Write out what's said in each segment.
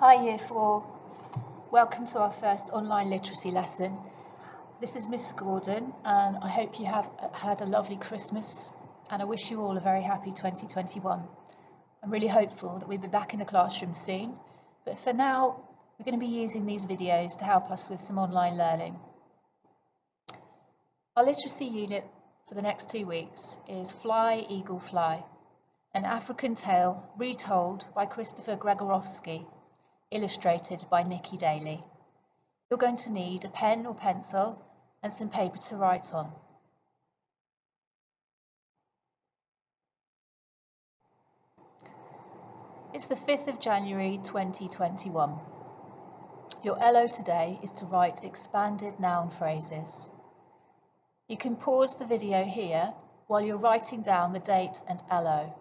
Hi Year 4, welcome to our first online literacy lesson. This is Miss Gordon and I hope you have had a lovely Christmas and I wish you all a very happy 2021. I'm really hopeful that we'll be back in the classroom soon, but for now we're going to be using these videos to help us with some online learning. Our literacy unit for the next 2 weeks is Fly, Eagle, Fly, an African tale retold by Christopher Gregorowski, illustrated by Nikki Daly. You're going to need a pen or pencil and some paper to write on. It's the 5th of January 2021. Your LO today is to write expanded noun phrases. You can pause the video here while you're writing down the date and LO.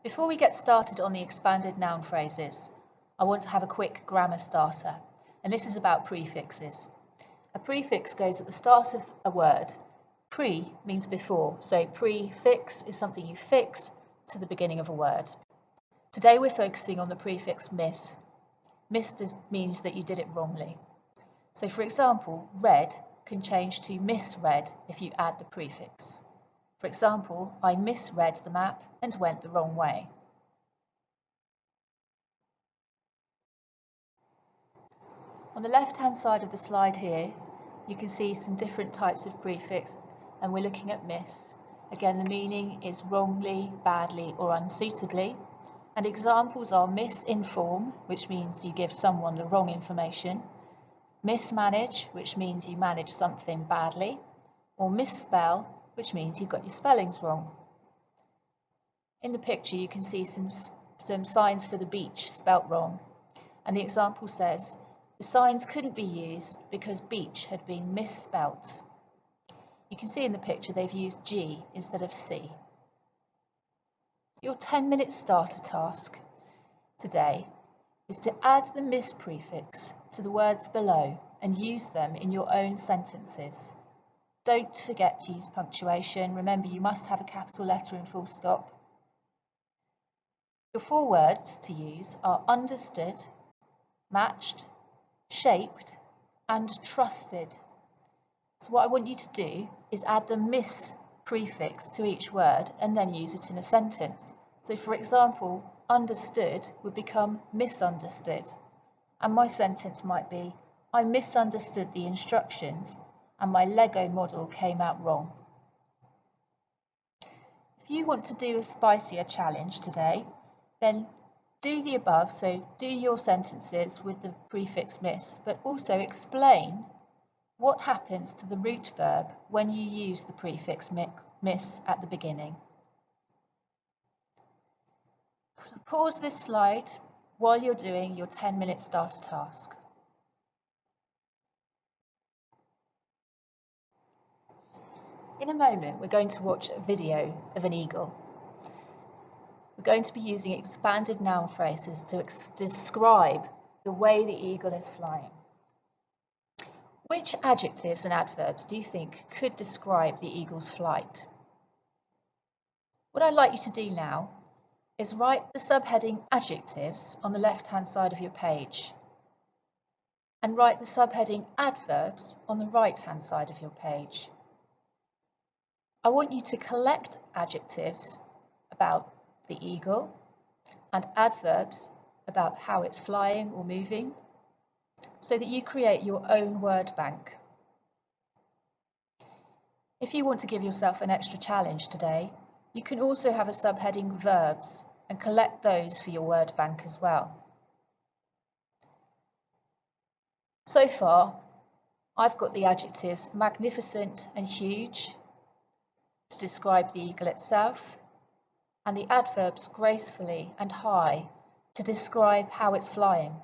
Before we get started on the expanded noun phrases, I want to have a quick grammar starter, and this is about prefixes. A prefix goes at the start of a word. Pre means before, so prefix is something you fix to the beginning of a word. Today we're focusing on the prefix miss. Miss means that you did it wrongly. So for example, read can change to misread if you add the prefix. For example, I misread the map and went the wrong way. On the left-hand side of the slide here, you can see some different types of prefix, and we're looking at miss. Again, the meaning is wrongly, badly, or unsuitably. And examples are misinform, which means you give someone the wrong information, mismanage, which means you manage something badly, or misspell, which means you've got your spellings wrong. In the picture, you can see some signs for the beach spelt wrong. And the example says, the signs couldn't be used because beach had been misspelt. You can see in the picture they've used G instead of C. Your 10-minute starter task today is to add the miss prefix to the words below and use them in your own sentences. Don't forget to use punctuation. Remember, you must have a capital letter and full stop. Your 4 words to use are understood, matched, shaped, and trusted. So what I want you to do is add the miss prefix to each word and then use it in a sentence. So for example, understood would become misunderstood. And my sentence might be, I misunderstood the instructions and my Lego model came out wrong. If you want to do a spicier challenge today, then do the above, so do your sentences with the prefix miss, but also explain what happens to the root verb when you use the prefix miss at the beginning. Pause this slide while you're doing your 10-minute starter task. In a moment, we're going to watch a video of an eagle. We're going to be using expanded noun phrases to describe the way the eagle is flying. Which adjectives and adverbs do you think could describe the eagle's flight? What I'd like you to do now is write the subheading adjectives on the left-hand side of your page and write the subheading adverbs on the right-hand side of your page. I want you to collect adjectives about the eagle and adverbs about how it's flying or moving so that you create your own word bank. If you want to give yourself an extra challenge today, you can also have a subheading verbs and collect those for your word bank as well. So far, I've got the adjectives magnificent and huge to describe the eagle itself, and the adverbs gracefully and high to describe how it's flying.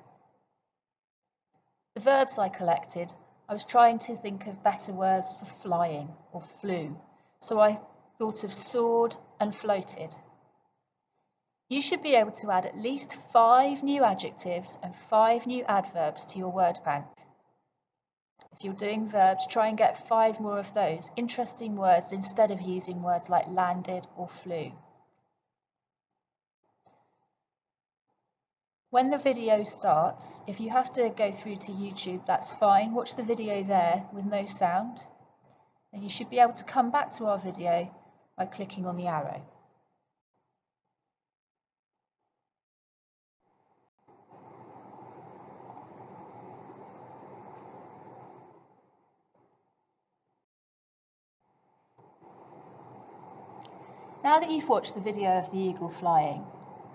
The verbs I collected, I was trying to think of better words for flying or flew, so I thought of soared and floated. You should be able to add at least 5 new adjectives and 5 new adverbs to your word bank. If you're doing verbs, try and get 5 more of those interesting words instead of using words like landed or flew. When the video starts, if you have to go through to YouTube, that's fine. Watch the video there with no sound, and you should be able to come back to our video by clicking on the arrow. Now that you've watched the video of the eagle flying,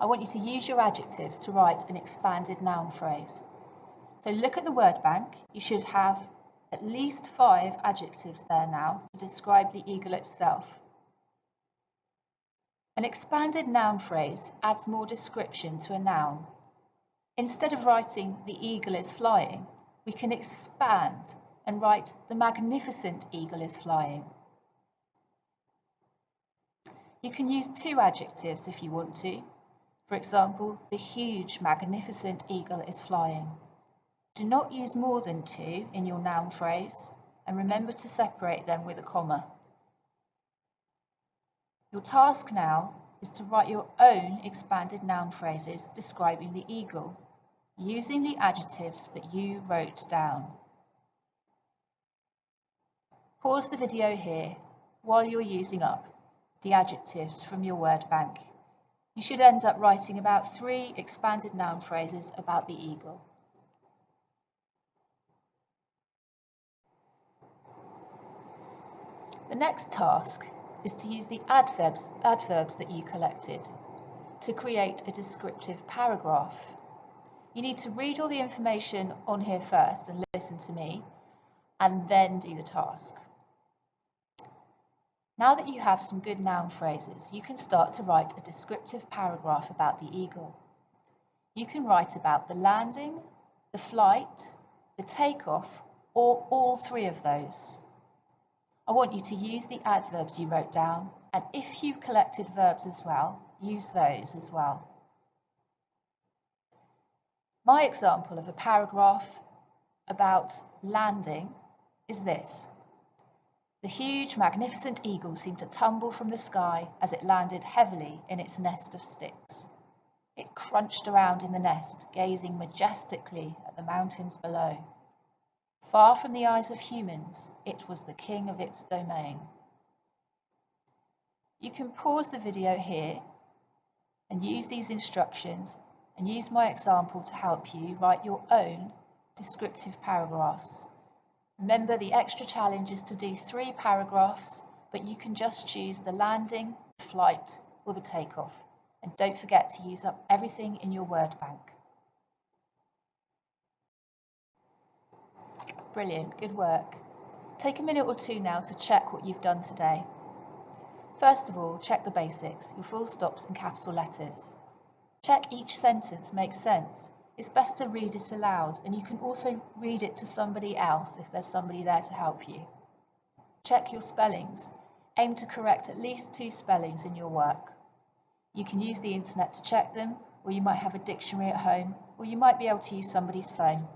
I want you to use your adjectives to write an expanded noun phrase. So look at the word bank. You should have at least 5 adjectives there now to describe the eagle itself. An expanded noun phrase adds more description to a noun. Instead of writing "the eagle is flying," we can expand and write "the magnificent eagle is flying." You can use 2 adjectives if you want to. For example, "the huge, magnificent eagle is flying." Do not use more than 2 in your noun phrase, and remember to separate them with a comma. Your task now is to write your own expanded noun phrases describing the eagle, using the adjectives that you wrote down. Pause the video here while you're using up the adjectives from your word bank. You should end up writing about 3 expanded noun phrases about the eagle. The next task is to use the adverbs that you collected to create a descriptive paragraph. You need to read all the information on here first and listen to me, and then do the task. Now that you have some good noun phrases, you can start to write a descriptive paragraph about the eagle. You can write about the landing, the flight, the takeoff, or all 3 of those. I want you to use the adverbs you wrote down, and if you collected verbs as well, use those as well. My example of a paragraph about landing is this. The huge, magnificent eagle seemed to tumble from the sky as it landed heavily in its nest of sticks. It crunched around in the nest, gazing majestically at the mountains below. Far from the eyes of humans, it was the king of its domain. You can pause the video here and use these instructions and use my example to help you write your own descriptive paragraphs. Remember, the extra challenge is to do 3 paragraphs, but you can just choose the landing, the flight, or the takeoff. And don't forget to use up everything in your word bank. Brilliant, good work. Take a minute or 2 now to check what you've done today. First of all, check the basics, your full stops and capital letters. Check each sentence makes sense. It's best to read it aloud, and you can also read it to somebody else if there's somebody there to help you. Check your spellings. Aim to correct at least 2 spellings in your work. You can use the internet to check them, or you might have a dictionary at home, or you might be able to use somebody's phone.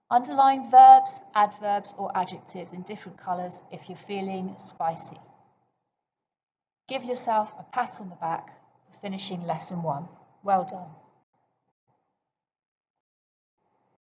Underline verbs, adverbs, or adjectives in different colours if you're feeling spicy. Give yourself a pat on the back for finishing lesson 1. Well done.